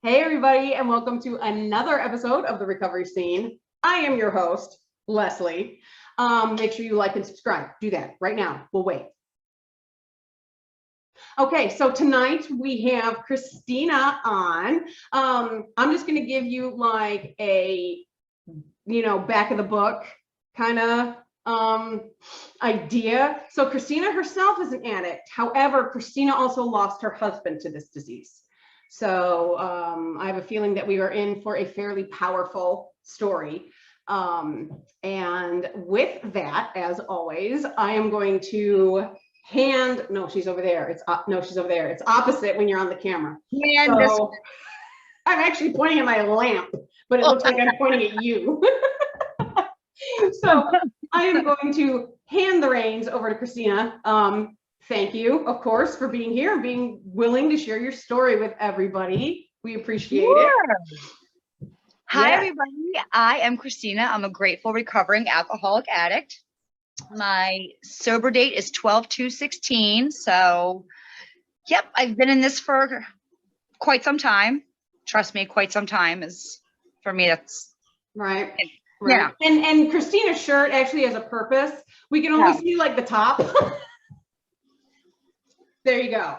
Hey, everybody, and welcome to another episode of The Recovery Scene. I am your host, Leslie. Make sure you like and subscribe. Do that right now. We'll wait. Okay, so tonight we have Christina on. I'm just going to give you like a, back of the book kind of idea. So Christina herself is an addict. However, Christina also lost her husband to this disease. So I have a feeling that we are in for a fairly powerful story. And with that, as always, I am going to no, she's over there. No, she's over there. It's opposite when you're on the camera. And so I'm actually pointing at my lamp, but it looks like I'm pointing at you. So I am going to hand the reins over to Christina. Thank you, of course, for being here and being willing to share your story with everybody. We appreciate it. Hi, everybody. I am Christina. I'm a grateful, recovering alcoholic addict. My sober date is 12/2/16. So, yep, I've been in this for quite some time. Trust me, quite some time is, for me, that's right. Right. Yeah. And Christina's shirt actually has a purpose. We can only see like the top. There you go.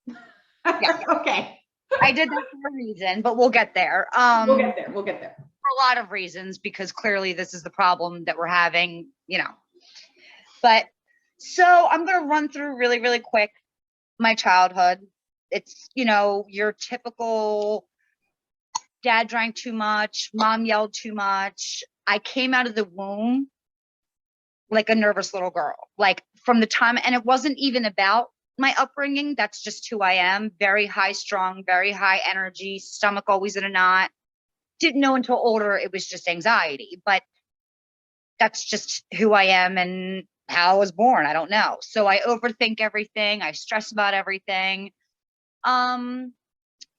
Yeah. Okay. I did that for a reason, but we'll get there. We'll get there. We'll get there. For a lot of reasons, because clearly this is the problem that we're having, But so I'm going to run through really, really quick my childhood. It's, your typical dad drank too much, mom yelled too much. I came out of the womb like a nervous little girl, like from the time, and it wasn't even about my upbringing. That's just who I am. Very high strung, very high energy, stomach always in a knot. Didn't know until older it was just anxiety, but that's just who I am and how I was born. I don't know. So I overthink everything. I stress about everything. And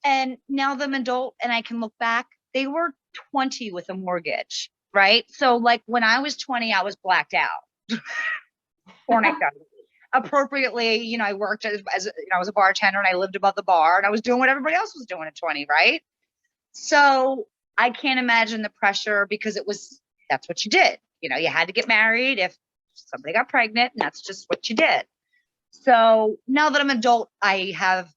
now that I'm an adult and I can look back, they were 20 with a mortgage, right? So like when I was 20, I was blacked out. Or appropriately, I worked as I was a bartender and I lived above the bar and I was doing what everybody else was doing at 20, right? So I can't imagine the pressure because that's what you did. You had to get married if somebody got pregnant, and that's just what you did. So now that I'm an adult, I have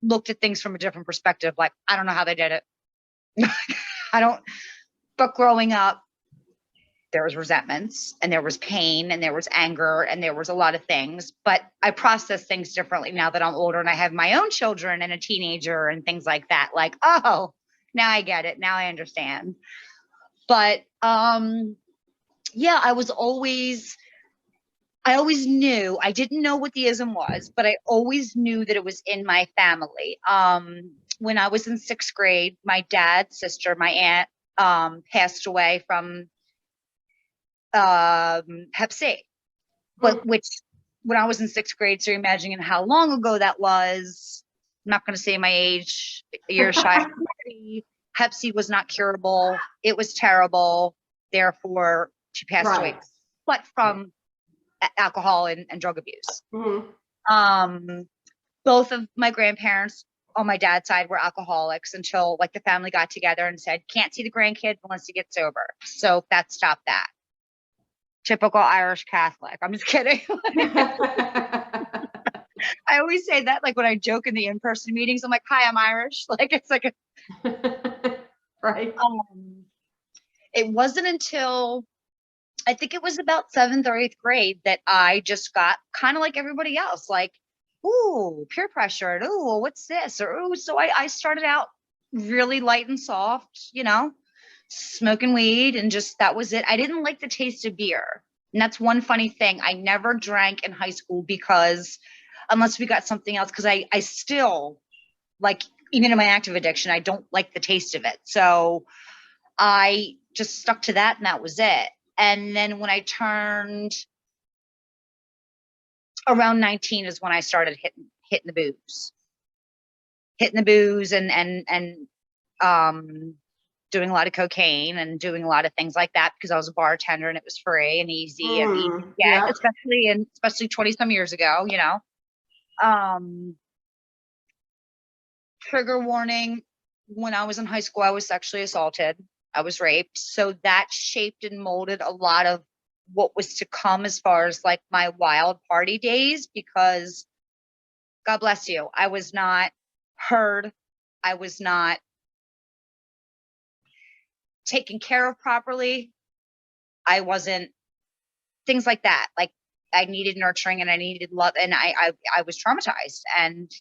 looked at things from a different perspective. Like, I don't know how they did it. But growing up, there was resentments and there was pain and there was anger and there was a lot of things, but I process things differently now that I'm older and I have my own children and a teenager and things like that. Like, oh, now I get it. Now I understand. But, yeah, I always knew, I didn't know what the ism was, but I always knew that it was in my family. When I was in 6th grade, my dad's sister, my aunt, passed away from Hep C, which when I was in 6th grade, so you're imagining how long ago that was. I'm not going to say my age, a year shy of 30. Hep C was not curable. It was terrible. Therefore, she passed away, but from alcohol and drug abuse. Mm-hmm. Both of my grandparents on my dad's side were alcoholics until like the family got together and said, can't see the grandkids unless you get sober. So that stopped that. Typical Irish Catholic. I'm just kidding. I always say that, like when I joke in the in-person meetings, I'm like, hi, I'm Irish. Like it's like right. It wasn't until I think it was about 7th or 8th grade that I just got kind of like everybody else, like, ooh, peer pressure, and ooh, what's this? Or ooh, so I started out really light and soft, smoking weed, and just that was it. I didn't like the taste of beer. And that's one funny thing. I never drank in high school because unless we got something else, because I still, like, even in my active addiction, I don't like the taste of it. So I just stuck to that and that was it. And then when I turned around 19 is when I started hitting the booze and doing a lot of cocaine and doing a lot of things like that because I was a bartender and it was free and easy and easy to get, especially 20 some years ago, trigger warning. when I was in high school, I was sexually assaulted. I was raped. So that shaped and molded a lot of what was to come as far as like my wild party days, because God bless you, I was not heard. I was not taken care of properly. I wasn't, things like that. Like I needed nurturing and I needed love, and I was traumatized. And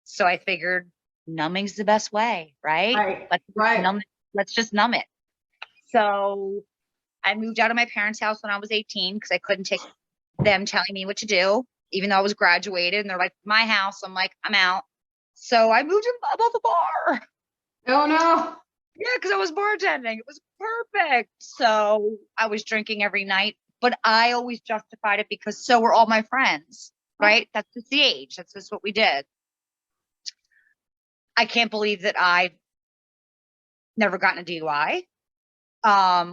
so I figured numbing's the best way, right? Right. Let's Right. numb it. Let's just numb it. So I moved out of my parents' house when I was 18 because I couldn't take them telling me what to do, even though I was graduated. And they're like, my house. I'm like, I'm out. So I moved above the bar. Oh no. Yeah, because I was bartending. It was perfect. So I was drinking every night, but I always justified it because so were all my friends, right? That's just the age. That's just what we did. I can't believe that I never gotten a DUI,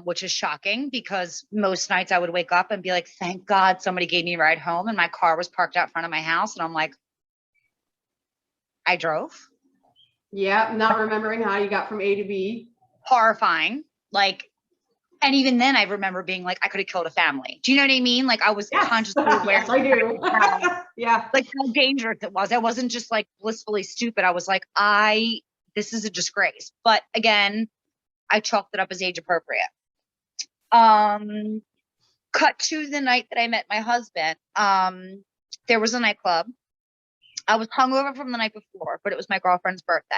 which is shocking because most nights I would wake up and be like, thank God somebody gave me a ride home, and my car was parked out front of my house. And I'm like, I drove. Yeah, not remembering how you got from A to B. Horrifying. Like, and even then I remember being like, I could have killed a family. Do you know what I mean? Like I was Yes. consciously aware. Yes, I do. Yeah. Like how dangerous it was. I wasn't just like blissfully stupid. I was like, this is a disgrace. But again, I chalked it up as age appropriate. Cut to the night that I met my husband. There was a nightclub. I was hungover from the night before, but it was my girlfriend's birthday.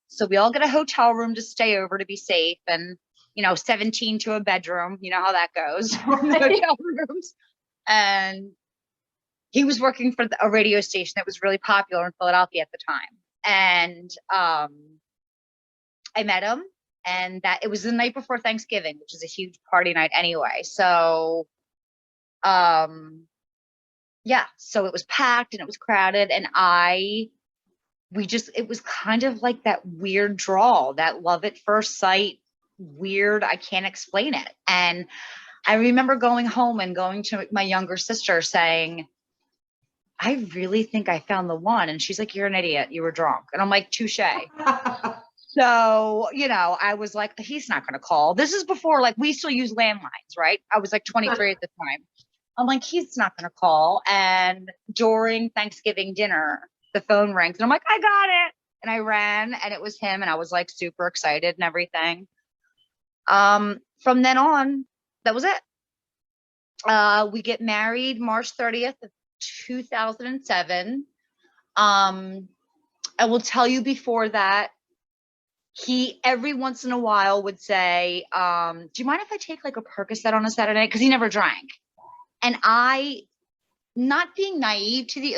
So we all get a hotel room to stay over to be safe, and 17 to a bedroom. You know how that goes. Hotel rooms. And he was working for a radio station that was really popular in Philadelphia at the time. And I met him, and that it was the night before Thanksgiving, which is a huge party night anyway. So yeah, so it was packed and it was crowded, and it was kind of like that weird draw, that love at first sight, weird. I can't explain it. And I remember going home and going to my younger sister saying, I really think I found the one. And she's like, you're an idiot. You were drunk. And I'm like, touche. So, I was like, he's not going to call. This is before, like, we still use landlines, right? I was like 23 at the time. I'm like, he's not going to call. And during Thanksgiving dinner, the phone rings and I'm like, I got it. And I ran and it was him. And I was like super excited and everything. From then on, that was it. We get married March 30th of 2007. I will tell you before that, he every once in a while would say, do you mind if I take like a Percocet on a Saturday? Because he never drank. And I, not being naive to the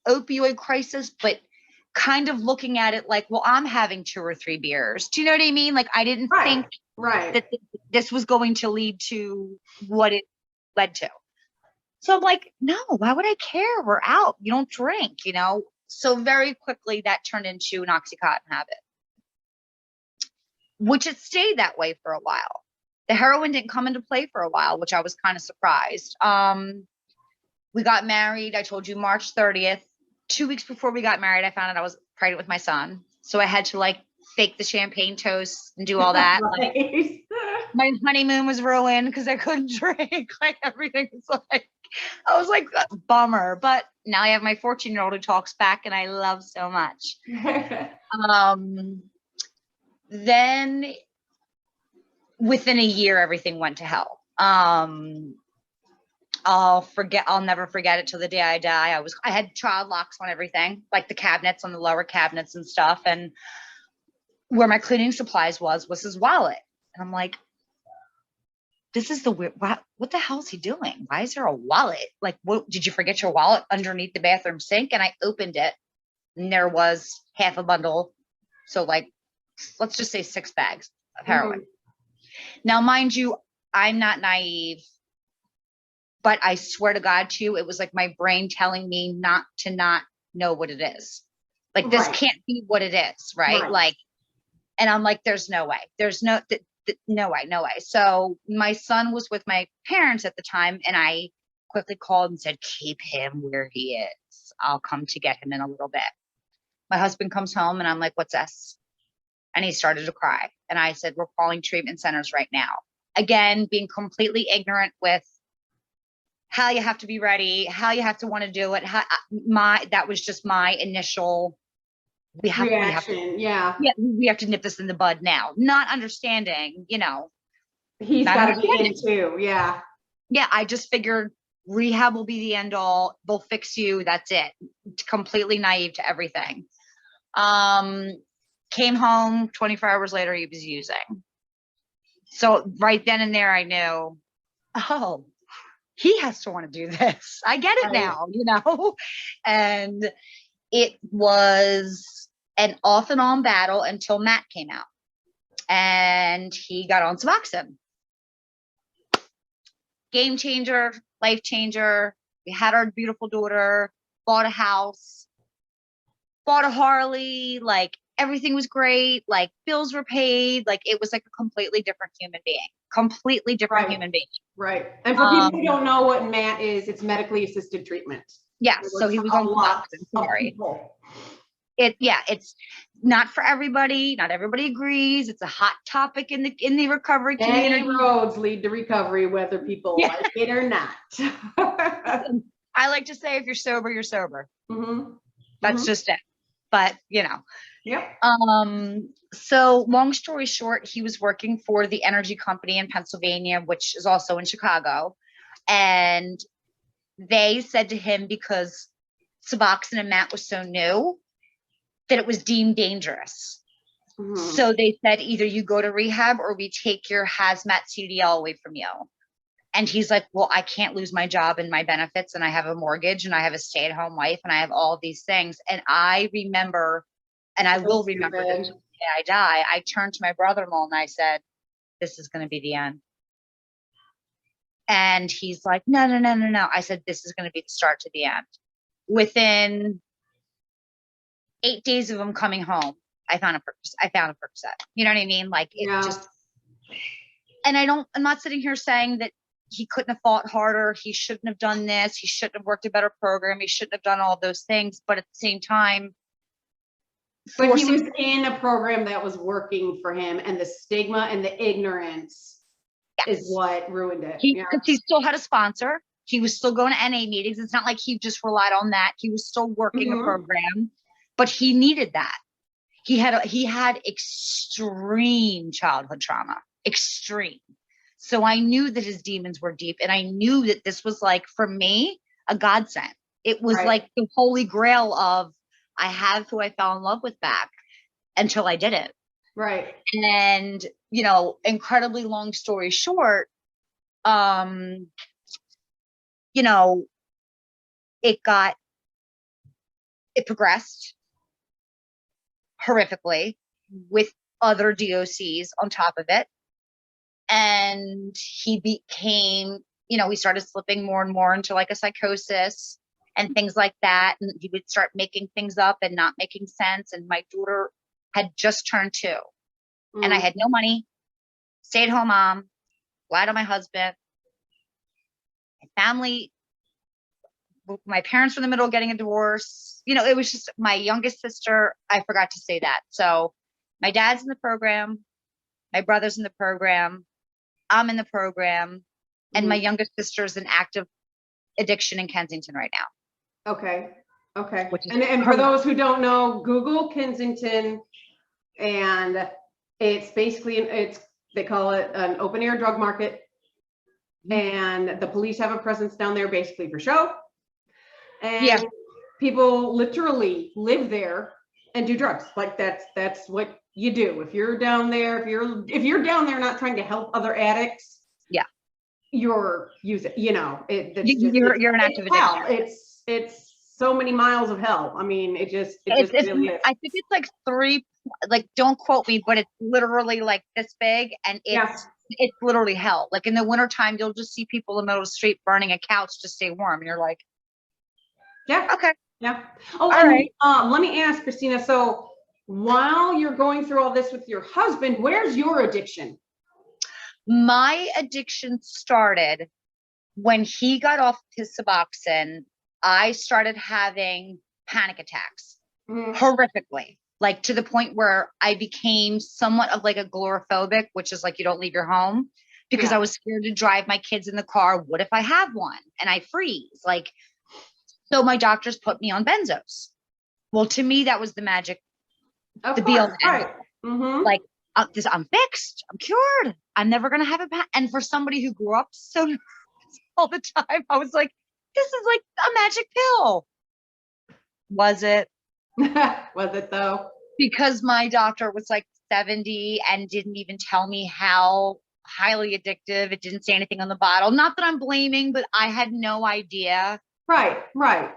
opioid crisis, but kind of looking at it like, well, I'm having 2 or 3 beers. Do you know what I mean? Like I didn't think that this was going to lead to what it led to. So I'm like, no, why would I care? We're out. You don't drink, So very quickly that turned into an Oxycontin habit, which it stayed that way for a while. The heroin didn't come into play for a while, which I was kind of surprised. We got married. I told you March 30th. 2 weeks before we got married, I found out I was pregnant with my son. So I had to like fake the champagne toast and do all that. Right. Like, my honeymoon was ruined because I couldn't drink. Like everything was like, I was like, bummer. But now I have my 14-year-old who talks back and I love so much. Then within a year, everything went to hell. I'll never forget it till the day I die. I had child locks on everything, like the cabinets, on the lower cabinets and stuff. And where my cleaning supplies was his wallet. And I'm like, this is the weird, what the hell is he doing? Why is there a wallet? Like, what, did you forget your wallet underneath the bathroom sink? And I opened it and there was half a bundle. So like, let's just say 6 bags of heroin. Mm-hmm. Now, mind you, I'm not naive, but I swear to God too, it was like my brain telling me not know what it is. Like, this can't be what it is. Right. Like, and I'm like, there's no way. There's no way. So my son was with my parents at the time, and I quickly called and said, keep him where he is. I'll come to get him in a little bit. My husband comes home and I'm like, what's this? And he started to cry. And I said, we're calling treatment centers right now. Again, being completely ignorant with how you have to be ready, how you have to want to do it. That was just my initial reaction. Yeah. We have to nip this in the bud now. Not understanding, He's got to be in too. Yeah. Yeah. I just figured rehab will be the end all. They'll fix you. That's it. Completely naive to everything. Came home 24 hours later, he was using. So right then and there, I knew, oh, he has to want to do this. I get it now, and it was an off and on battle until Matt came out and he got on Suboxone. Game changer, life changer. We had our beautiful daughter, bought a house, bought a Harley, like everything was great. Like bills were paid. Like it was like a completely different human being, human being. Right. And for people who don't know what MAT is, it's medically assisted treatment. Yes. So he was on Suboxone. Sorry. It's not for everybody. Not everybody agrees. It's a hot topic in the recovery community. Many roads lead to recovery, whether people like it or not. I like to say, if you're sober, you're sober. Mm-hmm. That's just it. But Yep. So long story short, he was working for the energy company in Pennsylvania, which is also in Chicago. And they said to him, because Suboxone and MAT was so new, that it was deemed dangerous. Mm-hmm. So they said, either you go to rehab or we take your hazmat CDL away from you. And he's like, well, I can't lose my job and my benefits. And I have a mortgage and I have a stay-at-home wife and I have all these things. And I remember, and I will remember this until I die, I turned to my brother-in-law and I said, this is going to be the end. And he's like, no. I said, this is going to be the start to the end. Within 8 days of him coming home, I found a Percocet. You know what I mean? Like it just, and I'm not sitting here saying that he couldn't have fought harder. He shouldn't have done this. He shouldn't have worked a better program. He shouldn't have done all those things. But at the same time, but he was in a program that was working for him, and the stigma and the ignorance is what ruined it. Because he still had a sponsor. He was still going to NA meetings. It's not like he just relied on that. He was still working a program, but he needed that. He had extreme childhood trauma, extreme. So I knew that his demons were deep, and I knew that this was, like, for me, a godsend. It was like the holy grail of, I have who I fell in love with back until I didn't. Right. And, incredibly long story short, it progressed horrifically with other DOCs on top of it. And he became, he started slipping more and more into like a psychosis and things like that. And he would start making things up and not making sense. And my daughter had just turned 2 and I had no money, stay-at-home mom, lied on my husband, my family, my parents were in the middle of getting a divorce. It was just my youngest sister. I forgot to say that. So my dad's in the program, my brother's in the program, I'm in the program, and my youngest sister is in active addiction in Kensington right now. Okay. And for those who don't know, Google Kensington, and it's basically, they call it an open air drug market. And the police have a presence down there basically for show. And people literally live there and do drugs. Like that's what you do. If you're down there, if you're down there not trying to help other addicts, you're using, you're an active addiction. It's so many miles of hell. I mean, it just really is. I think it's like 3, like, don't quote me, but it's literally like this big, and it's literally hell. Like in the wintertime, you'll just see people in the middle of the street burning a couch to stay warm. And you're like, okay. Oh, all right. Let me ask, Christina, so while you're going through all this with your husband, where's your addiction? My addiction started when he got off his Suboxone. I started having panic attacks, horrifically. like to the point where I became somewhat of like agoraphobic, which is like you don't leave your home because I Yeah. was scared to drive my kids in the car. What if I have one and I freeze? Like, so my doctors put me on benzos. Well, to me, that was the magic, Of the be all course. and end Right. all. Mm-hmm. Like, I'm fixed. I'm cured. I'm never going to have it back. And for somebody who grew up so nervous all the time, I was like, this is like a magic pill. Was it? Was it though? Because my doctor was like 70 and didn't even tell me how highly addictive. It didn't say anything on the bottle. Not that I'm blaming, but I had no idea. Right. Right.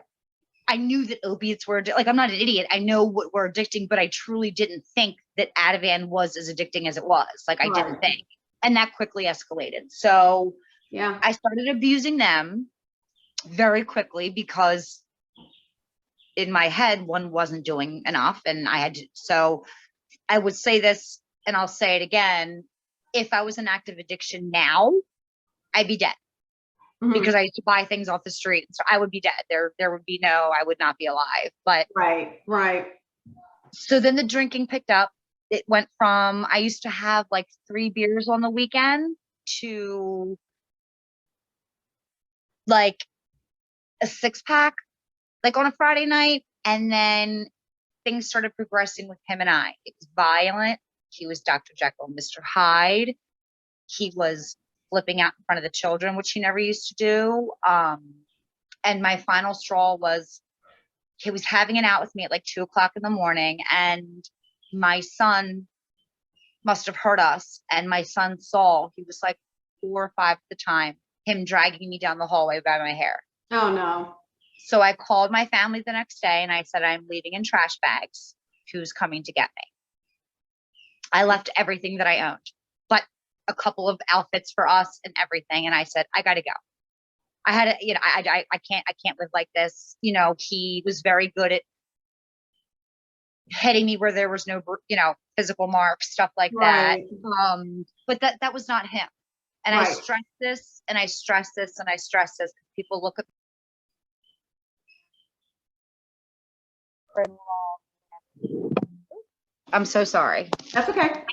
I knew that opiates were like, I'm not an idiot. I know what were addicting, but I truly didn't think that Ativan was as addicting as it was. Like I didn't Right. think. And that quickly escalated. So Yeah. I started abusing them very quickly because in my head, one wasn't doing enough. And I had to, so I would say this and I'll say it again. If I was in active addiction now, I'd be dead. Mhm. Because I used to buy things off the street. So I would be dead. There would be I would not be alive. But Right. Right. so then the drinking picked up. It went from, I used to have like 3 beers on the weekend to like a 6-pack, like on a Friday night. And then things started progressing with him and I. It was violent. He was Dr. Jekyll and Mr. Hyde. He was flipping out in front of the children, which he never used to do. And my final straw was he was having it out with me at like 2 o'clock in the morning, and my son must have heard us. And my son saw, he was like 4 or 5 at the time, him dragging me down the hallway by my hair. Oh no. So I called my family the next day and I said, I'm leaving in trash bags. Who's coming to get me? I left everything that I owned, but a couple of outfits for us and everything. And I said, I got to go. I had to, I can't live like this. He was very good at hitting me where there was no, physical marks, stuff like that. Right. But that was not him. And I Right. stress this and I stress this and I stress this. People look at I'm so sorry. That's okay.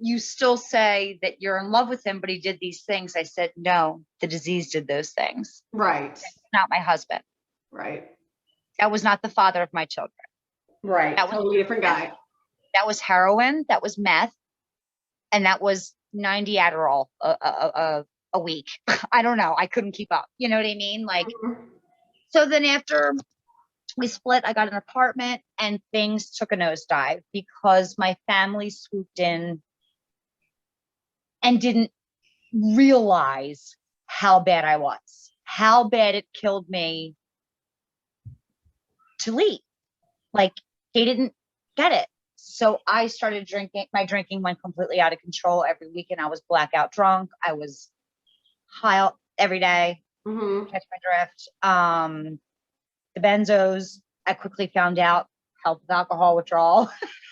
You still say that you're in love with him, but he did these things. I said, no, the disease did those things. Right. That's not my husband. Right. That was not the father of my children. Right. That was Totally different guy. That was heroin. That was meth. And that was 90 Adderall a week. I don't know. I couldn't keep up. You know what I mean? Like, Mhm. so then after we split, I got an apartment and things took a nosedive because my family swooped in and didn't realize how bad I was, how bad it killed me to leave. Like they didn't get it. So I started drinking. My drinking went completely out of control. Every weekend I was blackout drunk. I was high every day. Mhm. Catch my drift. The benzos, I quickly found out help with alcohol withdrawal.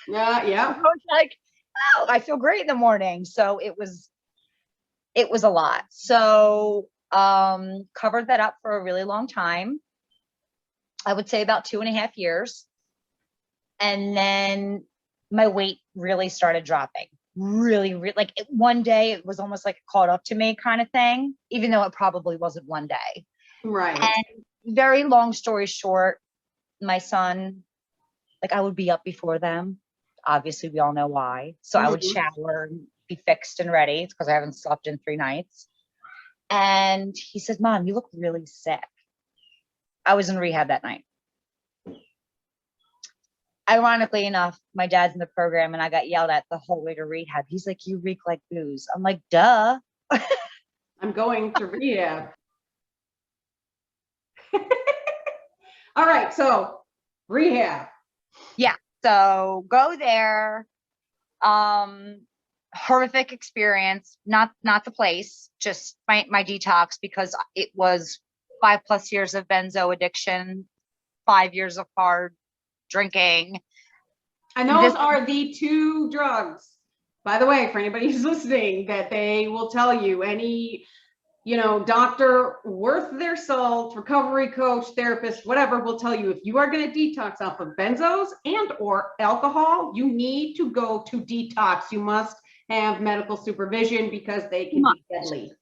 Yeah. I Yeah. was like, oh, I feel great in the morning. So it was a lot. So covered that up for a really long time. I would say about 2.5 years. And then my weight really started dropping. Really, like one day it was almost like it caught up to me kind of thing, even though it probably wasn't one day. Right. And very long story short, my son, like I would be up before them. Obviously, we all know why. So I would Mhm. shower and be fixed and ready because I haven't slept in 3 nights. And he said, Mom, you look really sick. I was in rehab that night. Ironically enough, my dad's in the program and I got yelled at the whole way to rehab. He's like, you reek like booze. I'm like, duh. I'm going to rehab. All right. So rehab. Yeah. So go there. Horrific experience. Not the place, just my detox, because it was 5+ years of benzo addiction, 5 years of hard drinking. And those are the 2 drugs, by the way, for anybody who's listening, that they will tell you any, doctor worth their salt, recovery coach, therapist, whatever, will tell you if you are going to detox off of benzos and or alcohol, you need to go to detox. You must have medical supervision because they can be deadly.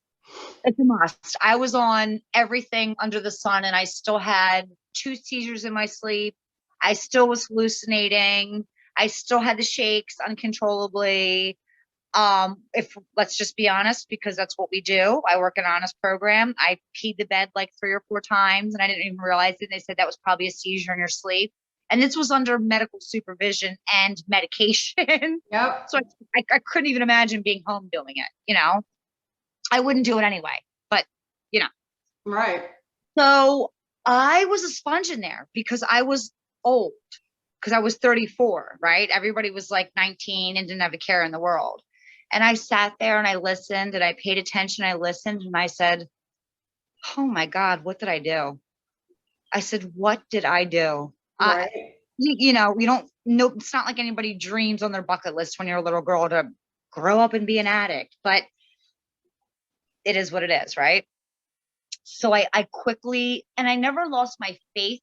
It's a must. I was on everything under the sun and I still had 2 seizures in my sleep. I still was hallucinating. I still had the shakes uncontrollably. If let's just be honest, because that's what we do. I work an honest program. I peed the bed like 3 or 4 times and I didn't even realize it. They said that was probably a seizure in your sleep. And this was under medical supervision and medication. Yep. So I couldn't even imagine being home doing it, I wouldn't do it anyway, but Right. So I was a sponge in there because I was old, because I was 34, right? Everybody was like 19 and didn't have a care in the world. And I sat there and I listened and I paid attention. I listened and I said, oh my God, what did I do? I said, what did I do? Right. We don't know. It's not like anybody dreams on their bucket list when you're a little girl to grow up and be an addict, but it is what it is, right? So I quickly, and I never lost my faith,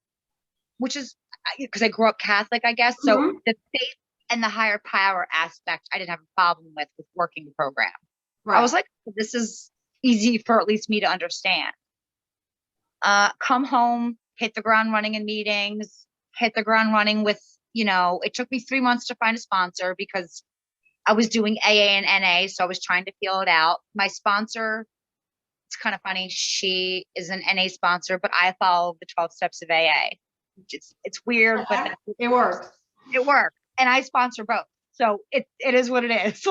which is because I grew up Catholic, I guess. So the faith and the higher power aspect, I didn't have a problem with working the program. Right. I was like, this is easy for at least me to understand. Come home, hit the ground running in meetings, hit the ground running with, it took me 3 months to find a sponsor because I was doing AA and NA. So I was trying to feel it out. My sponsor, it's kind of funny. She is an NA sponsor, but I follow the 12 steps of AA. It's weird, but it works. It works. And I sponsor both. So it is what it is.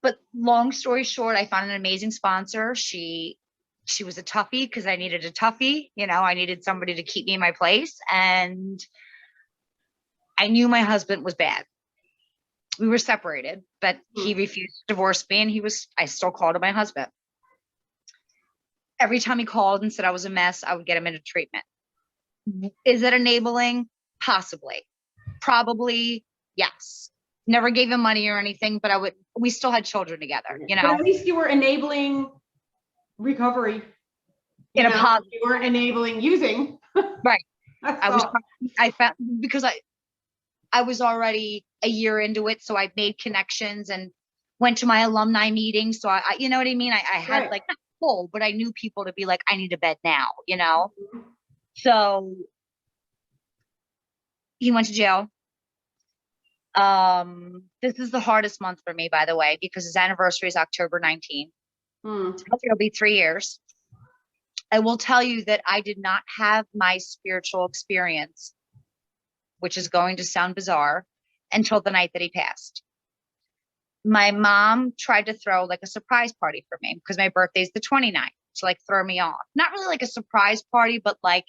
But long story short, I found an amazing sponsor. She was a toughie because I needed a toughie. I needed somebody to keep me in my place. And I knew my husband was bad. We were separated, but he refused to divorce me. And I still called him my husband. Every time he called and said I was a mess, I would get him into treatment. Is it enabling? Possibly. Probably, yes. Never gave him money or anything, but we still had children together, But at least you were enabling recovery. In a positive. You weren't enabling using. Right. I found, because I was already a year into it, so I made connections and went to my alumni meetings. So I you know what I mean? I had like not full, but I knew people to be like, I need a bed now, So he went to jail. This is the hardest month for me, by the way, because his anniversary is October 19th. So it'll be 3 years. I will tell you that I did not have my spiritual experience, which is going to sound bizarre, until the night that he passed. My mom tried to throw like a surprise party for me because my birthday's the 29th to like throw me off. Not really like a surprise party, but like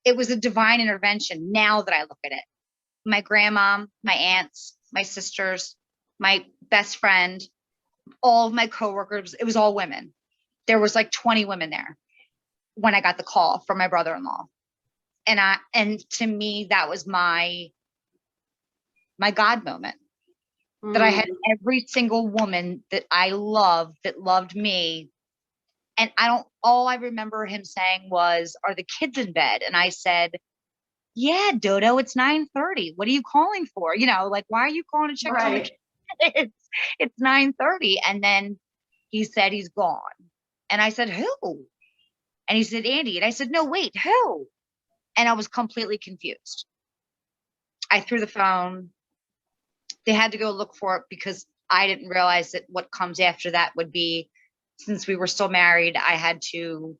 it was a divine intervention now that I look at it. My grandma, my aunts, my sisters, my best friend, all of my coworkers, it was all women. There was like 20 women there when I got the call from my brother-in-law. And to me, that was my God moment. That I had every single woman that I loved that loved me. And all I remember him saying was, are the kids in bed? And I said, yeah, Dodo, it's 9:30. What are you calling for? Like, why are you calling to check on the kids? It's 9:30. And then he said, he's gone. And I said, who? And he said, Andy. And I said, no, wait, who? And I was completely confused. I threw the phone. They had to go look for it because I didn't realize that what comes after that would be, since we were still married, I had to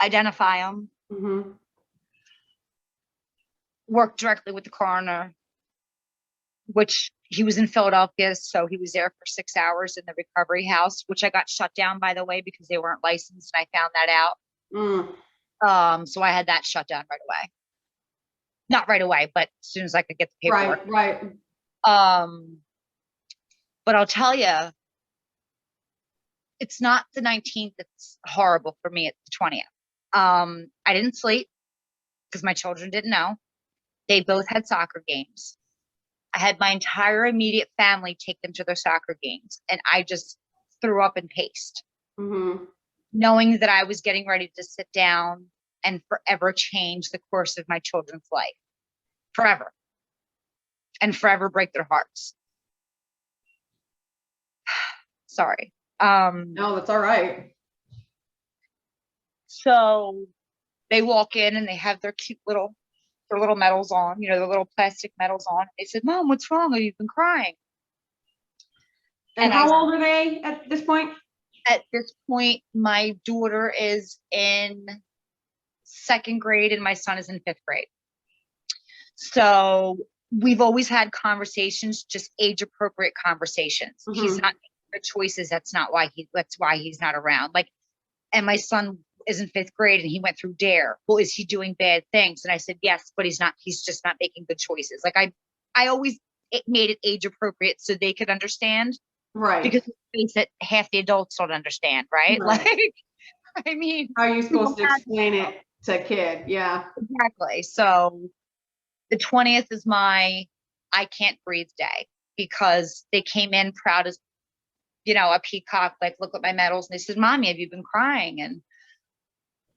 identify him, work directly with the coroner, which he was in Philadelphia. So he was there for 6 hours in the recovery house, which I got shut down, by the way, because they weren't licensed. And I found that out. So I had that shut down right away. Not right away, but as soon as I could get the paperwork. Right. But I'll tell you, it's not the 19th that's horrible for me. It's the 20th. I didn't sleep. because my children didn't know. They both had soccer games. I had my entire immediate family take them to their soccer games, and I just threw up and paced, knowing that I was getting ready to sit down and forever change the course of my children's life. Forever. And forever break their hearts. Sorry. No, that's all right. So they walk in and they have their cute little medals on, you know, the little plastic medals on. They said, "Mom, what's wrong? Have you been crying?" And how old are they at this point? At this point, my daughter is in 2nd grade and my son is in 5th grade. So we've always had conversations, just age appropriate conversations. He's not making the choices. That's why he's not around. Like, and my son is in 5th grade and he went through DARE. Well, is he doing bad things? And I said, yes, but he's just not making good choices. Like I always made it age appropriate so they could understand. Right. Because let's face it, half the adults don't understand, right? Like, I mean, how are you supposed to explain it to a kid? Yeah. Exactly. So the 20th is my I can't breathe day, because they came in proud as, you know, a peacock, like, look at my medals. And they said, "Mommy, have you been crying?" And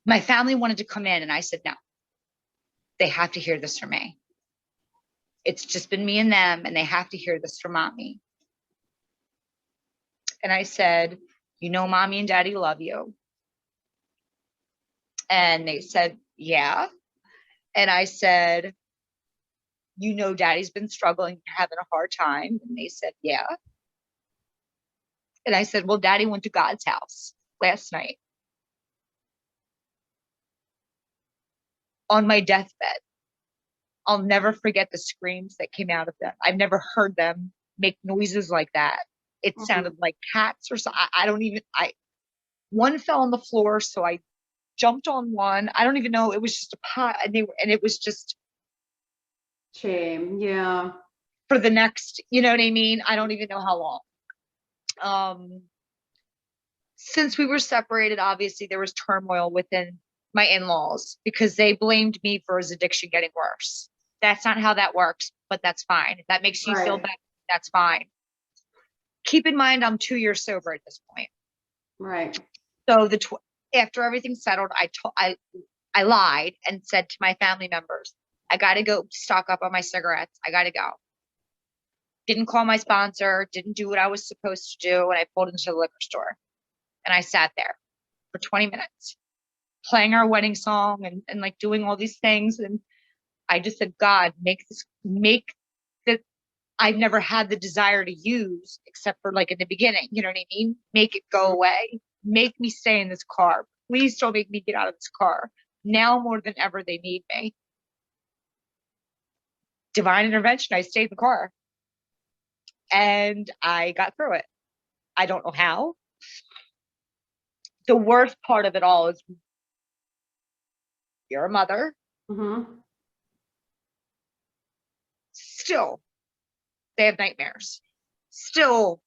my family wanted to come in and I said, no, they have to hear this from me. It's just been me and them, and they have to hear this from Mommy. And I said, "You know, Mommy and Daddy love you." And they said, yeah. And I said, "You know, Daddy's been struggling, having a hard time." And they said, yeah. And I said, "Well, Daddy went to God's house last night on my deathbed. I'll never forget the screams that came out of them. I've never heard them make noises like that. It sounded like cats or something. One fell on the floor, so I jumped on one. I don't even know. It was just a pot, and it was just shame. Yeah. For the next, you know what I mean? I don't even know how long. Since we were separated, obviously there was turmoil within my in-laws because they blamed me for his addiction getting worse. That's not how that works, but that's fine. If that makes you feel better, that's fine. Keep in mind, I'm 2 years sober at this point. Right. So after everything settled, I lied and said to my family members, "I got to go stock up on my cigarettes. I got to go." Didn't call my sponsor, didn't do what I was supposed to do. And I pulled into the liquor store and I sat there for 20 minutes playing our wedding song and like doing all these things. And I just said, "God, make that I've never had the desire to use except for like in the beginning. You know what I mean? Make it go away. Make me stay in this car. Please don't make me get out of this car. Now more than ever, they need me." Divine intervention. I stayed in the car and I got through it. I don't know how. The worst part of it all is you're a mother. Still, they have nightmares. Still,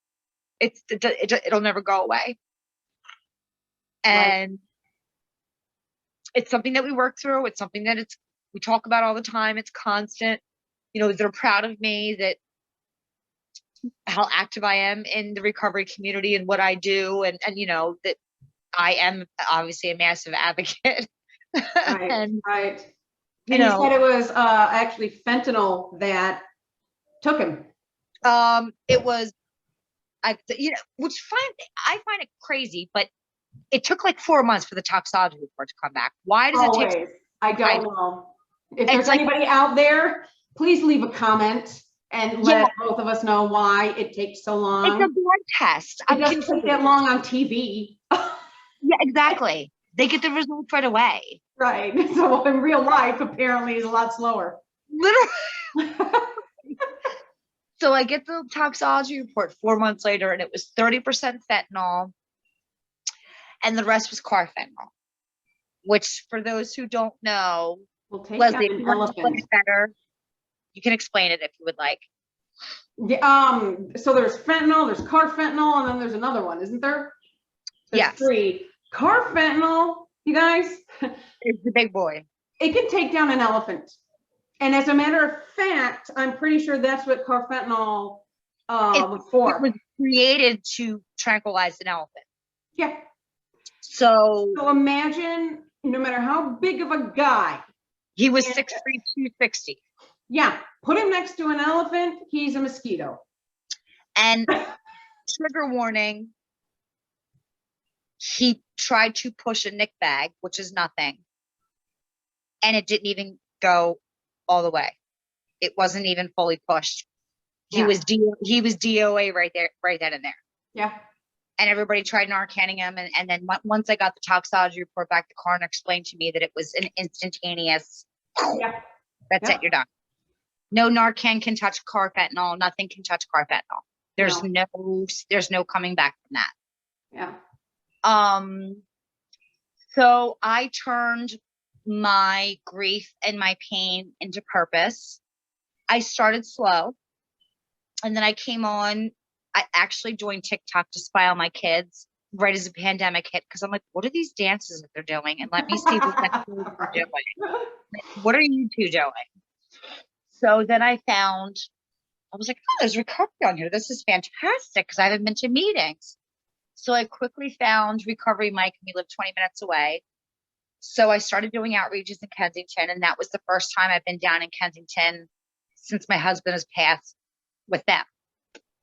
it'll never go away. And it's something that we work through. It's something that we talk about all the time. It's constant. You know, they're proud of me, that how active I am in the recovery community and what I do. And you know, that I am obviously a massive advocate. And you said it was actually fentanyl that took him. It was, which I find it crazy, but it took like 4 months for the toxicology report to come back. Why does it take? I don't know. If there's anybody out there, please leave a comment and let both of us know why it takes so long. It's a blood test. It doesn't take that long on TV. Yeah, exactly. They get the results right away. Right. So in real life, apparently, is a lot slower. Literally. So I get the toxicology report 4 months later, and it was 30% fentanyl, and the rest was carfentanil. Which, for those who don't know, Leslie, if you want to explain it better, you can explain it if you would like. Yeah. So there's fentanyl, there's carfentanil, and then there's another one, isn't there? There's 3. Carfentanil, you guys. It's the big boy. it can take down an elephant. And as a matter of fact, I'm pretty sure that's what carfentanil was for. It was created to tranquilize an elephant. Yeah. So imagine, no matter how big of a guy. He was 6'3", 260. Yeah. Put him next to an elephant, he's a mosquito. And trigger warning, he tried to push a Nick bag, which is nothing. And it didn't even go all the way. It wasn't even fully pushed. He was DOA right then and there. Yeah. And everybody tried Narcaning him. And then once I got the toxicology report back, the coroner explained to me that it was an instantaneous, that's it, you're done. No Narcan can touch carfentanil. Nothing can touch carfentanil. There's no coming back from that. Yeah. So I turned my grief and my pain into purpose. I started slow. And then I came on, I actually joined TikTok to spy on my kids right as the pandemic hit. Cause I'm like, what are these dances that they're doing? And let me see what they're doing. What are you two doing? So then I was like, oh, there's recovery on here. This is fantastic. Cause I haven't been to meetings. So I quickly found Recovery Mike, and we lived 20 minutes away. So I started doing outreaches in Kensington. And that was the first time I've been down in Kensington since my husband has passed with them.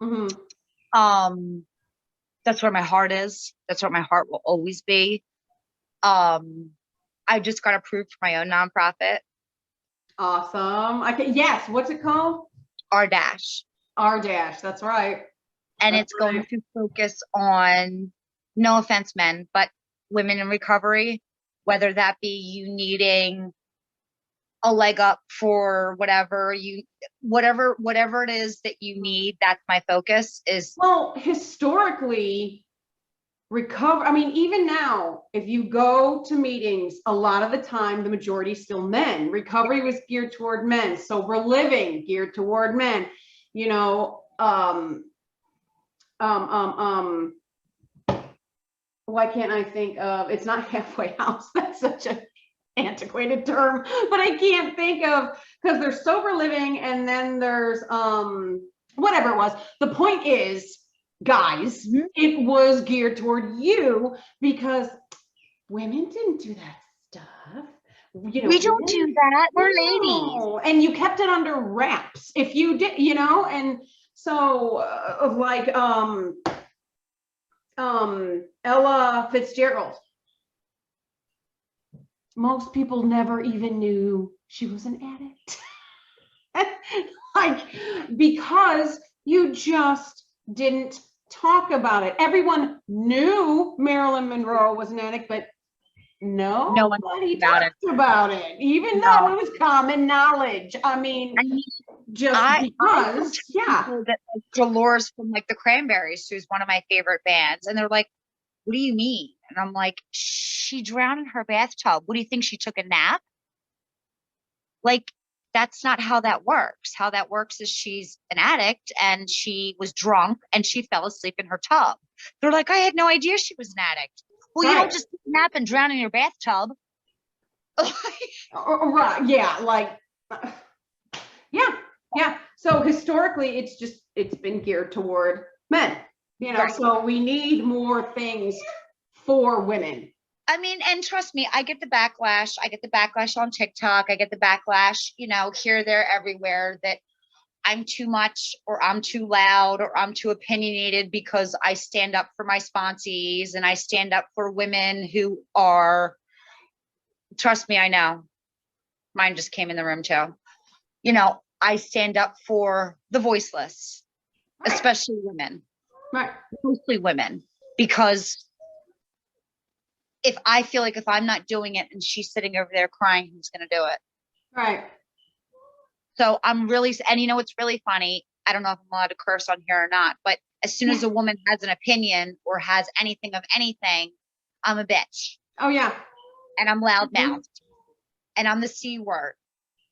Mm-hmm. That's where my heart is. That's where my heart will always be. I just got approved for my own nonprofit. Awesome. Yes. What's it called? R-Dash. R-Dash. That's right. And it's going to focus on, no offense, men, but women in recovery, whether that be you needing a leg up for whatever it is that you need. That's my focus is. Well, historically, I mean, even now, if you go to meetings, a lot of the time, the majority is still men. Recovery was geared toward men. Sober living geared toward men, why can't I think of, it's not halfway house. That's such an antiquated term, but I can't think of, because there's sober living and then there's whatever it was. The point is, guys, it was geared toward you because women didn't do that stuff. We don't do that. We're ladies. And you kept it under wraps. If you did, and so Ella Fitzgerald. Most people never even knew she was an addict. Because you just didn't talk about it. Everyone knew Marilyn Monroe was an addict, but nobody talked about it, even though it was common knowledge. I mean because Dolores from the Cranberries, who's one of my favorite bands, and they're like, what do you mean? And I'm like, she drowned in her bathtub. What do you think? She took a nap? That's not how that works. How that works is she's an addict and she was drunk and she fell asleep in her tub. They're like, I had no idea she was an addict. Well, you don't just nap and drown in your bathtub. Right. Yeah. So historically, it's been geared toward men, so we need more things for women. I mean, and trust me, I get the backlash. I get the backlash on TikTok. I get the backlash, here, there, everywhere, that I'm too much or I'm too loud or I'm too opinionated because I stand up for my sponsees and I stand up for women who are, trust me, I know. Mine just came in the room too. I stand up for the voiceless, especially women, mostly women, because if I feel like if I'm not doing it and she's sitting over there crying, who's going to do it? Right. So I'm really, and it's really funny. I don't know if I'm allowed to curse on here or not, but as soon as a woman has an opinion or has anything of anything, I'm a bitch. Oh yeah. And I'm loudmouthed and I'm the C word.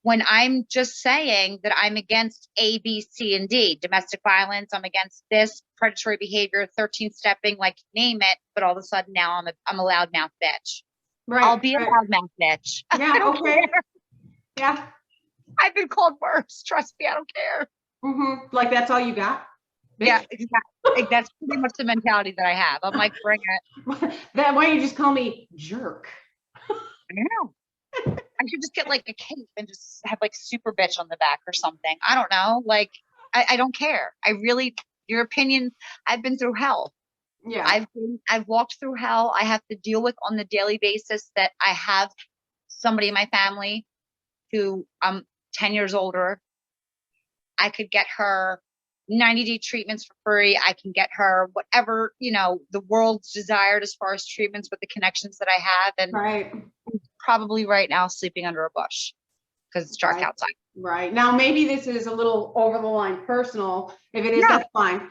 When I'm just saying that I'm against A, B, C, and D, domestic violence, I'm against this, predatory behavior, 13 stepping, name it. But all of a sudden now I'm a loudmouth bitch. Right. I'll be a Right. loudmouth bitch. I Yeah. don't Okay. care. Yeah. I've been called worse. Trust me, I don't care. Like that's all you got? Yeah, Bitch? exactly. Like, that's pretty much the mentality that I have. I'm like, bring it. That why you just call me jerk? I know. I should just get like a cape and just have like super bitch on the back or something. I don't know. Like, I don't care. I really, your opinion, I've been through hell. Yeah. I've walked through hell. I have to deal with on the daily basis that I have somebody in my family who I'm 10 years older. I could get her 90-day treatments for free. I can get her whatever, the world's desired as far as treatments with the connections that I have. And Right. probably right now sleeping under a bush because it's dark Right. outside. Right. Now, maybe this is a little over the line personal. If it is, No, that's fine.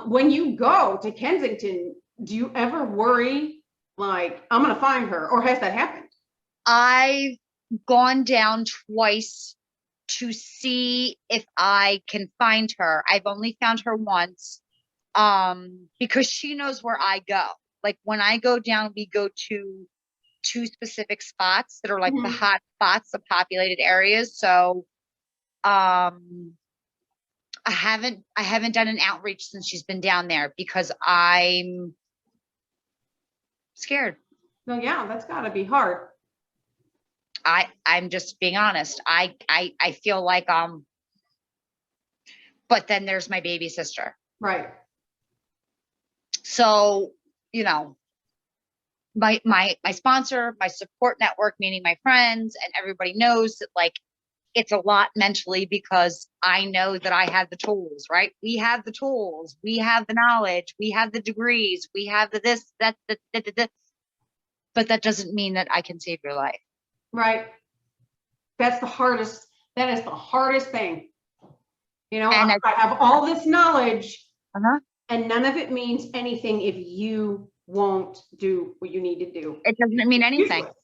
When you go to Kensington, do you ever worry like I'm gonna find her, or has that happened? I've gone down twice to see if I can find her. I've only found her once because she knows where I go. Like when I go down, we go to two specific spots that are like the hot spots, the populated areas. So I haven't done an outreach since she's been down there because I'm scared. No, yeah, that's gotta be hard. I'm just being honest. I feel like but then there's my baby sister. Right. So, my sponsor, my support network, meaning my friends and everybody knows that like it's a lot mentally because I know that I have the tools, right? We have the tools, we have the knowledge, we have the degrees, we have the this, that, but that doesn't mean that I can save your life. Right. That's the hardest. That is the hardest thing. And I have all this knowledge, uh-huh. and none of it means anything if you won't do what you need to do. It doesn't mean anything. Useless.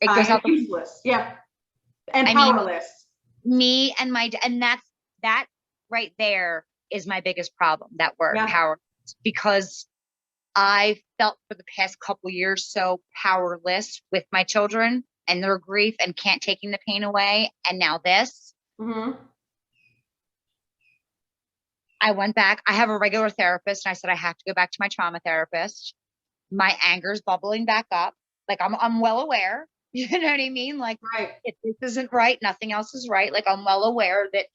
It goes out useless. Yeah. And I powerless. Mean, me and that right there is my biggest problem, that word, power, because I felt for the past couple years so powerless with my children and their grief and can't taking the pain away. And now this. I went back. I have a regular therapist and I said, I have to go back to my trauma therapist. My anger's bubbling back up. Like I'm well aware. You know what I mean? Like, if this isn't right, nothing else is right. Like I'm well aware that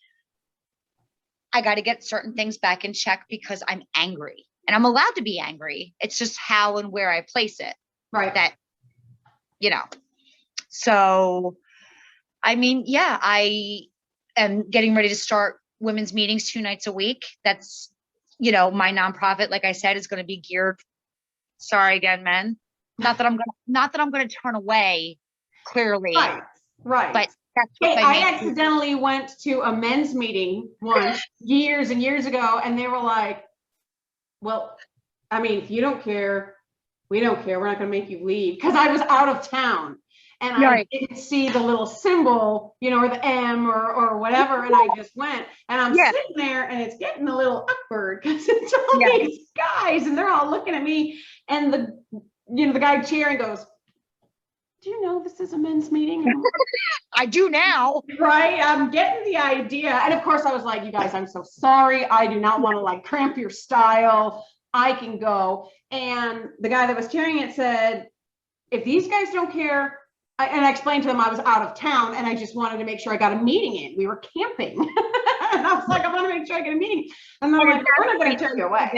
I got to get certain things back in check because I'm angry and I'm allowed to be angry. It's just how and where I place it. Right. That, so, I mean, yeah, I am getting ready to start women's meetings 2 nights a week. That's, my nonprofit, like I said, is going to be geared. Sorry again, men. Not that I'm going to turn away clearly. Right. But that's what I accidentally went to a men's meeting once years and years ago, and they were like, well, I mean, if you don't care, we don't care. We're not going to make you leave. Because I was out of town and I didn't see the little symbol, or the M or whatever. And I just went and I'm sitting there and it's getting a little awkward because it's all these guys and they're all looking at me. And the guy cheering goes, do you know this is a men's meeting? I do now. Right. I'm getting the idea. And of course I was like, you guys, I'm so sorry. I do not want to like cramp your style. I can go. And the guy that was cheering it said, if these guys don't care, and I explained to them I was out of town and I just wanted to make sure I got a meeting in. We were camping. And I was like, I want to make sure I get a meeting. And they're like, we're not going to turn you away.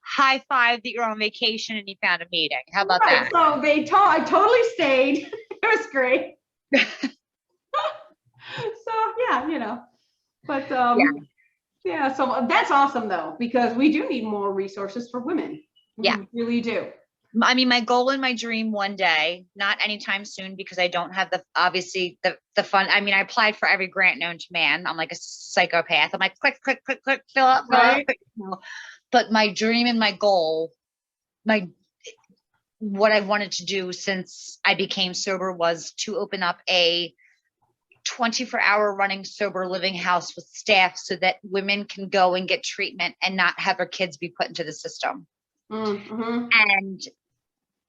High five that you're on vacation and you found a meeting. How about that? So I totally stayed. It was great. So but so that's awesome though, because we do need more resources for women. We really do. I mean, my goal and my dream one day, not anytime soon, because I don't have the fun. I mean, I applied for every grant known to man. I'm like a psychopath. I'm like, click, fill up. But my dream and my goal, what I wanted to do since I became sober was to open up a 24-hour running sober living house with staff so that women can go and get treatment and not have their kids be put into the system. And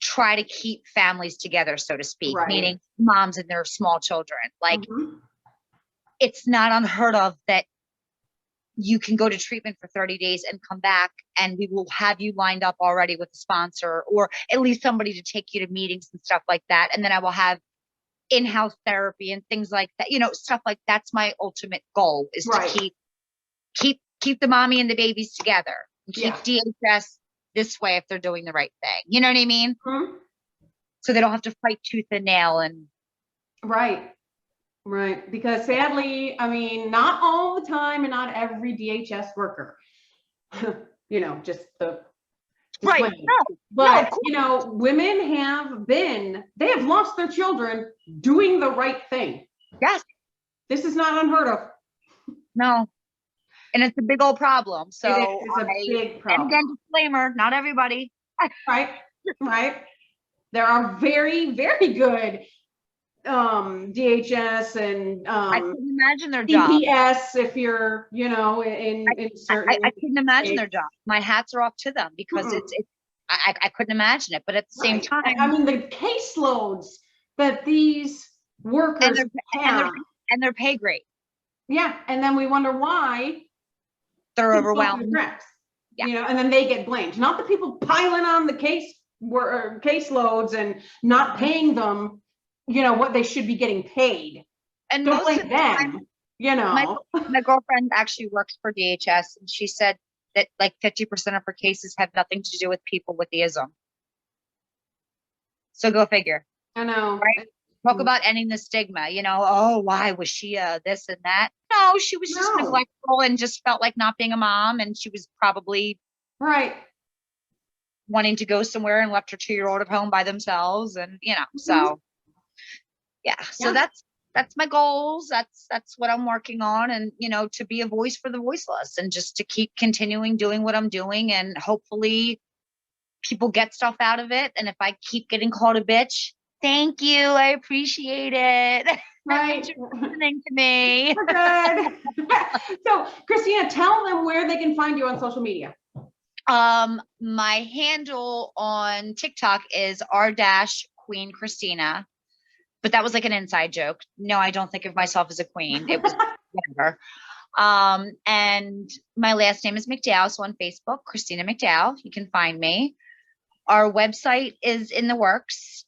try to keep families together, so to speak, Right. meaning moms and their small children. Like, Mhm. it's not unheard of that you can go to treatment for 30 days and come back, and we will have you lined up already with a sponsor, or at least somebody to take you to meetings and stuff like that. And then I will have in-house therapy and things like that, stuff like that's my ultimate goal, is to Right. keep the mommy and the babies together, and keep Yeah. DHS this way if they're doing the right thing. You know what I mean? Mhm. So they don't have to fight tooth and nail. And Right. Right. Because sadly, I mean, not all the time and not every DHS worker, just the right. disclaimer. No, of But, course. women they have lost their children doing the right thing. Yes. This is not unheard of. No. And it's a big old problem. So It is a big and problem. again, disclaimer, not everybody. Right. Right. There are very, very good DHS and I couldn't imagine their job. CPS if you're, in certain I couldn't imagine states. their job. My hats are off to them, because Mm-mm. I couldn't imagine it. But at the same Right. time, I mean, the caseloads that these and workers their have. and their pay grade, Yeah. And then we wonder why they're things fall through the overwhelmed. cracks, Yeah. and then they get blamed. Not the people piling on the caseloads and not paying them, what they should be getting paid. And Don't most of blame the time, them, my girlfriend actually works for DHS, and she said that like 50% of her cases have nothing to do with people with the ism. So go figure. I know. Right? Talk about ending the stigma, oh, why was she this and that? No, she was just No. neglectful and just felt like not being a mom, and she was probably Right. wanting to go somewhere and left her 2-year-old at home by themselves. And so yeah, so Yeah. that's my goals. That's what I'm working on. And to be a voice for the voiceless, and just to keep continuing doing what I'm doing, and hopefully people get stuff out of it. And if I keep getting called a bitch, thank you, I appreciate it. Right. You're listening to me. We're good. So, Christina, tell them where they can find you on social media. My handle on TikTok is r-queen Christina, but that was like an inside joke. No, I don't think of myself as a queen. It was whatever. And my last name is McDowell. So on Facebook, Christina McDowell, you can find me. Our website is in the works.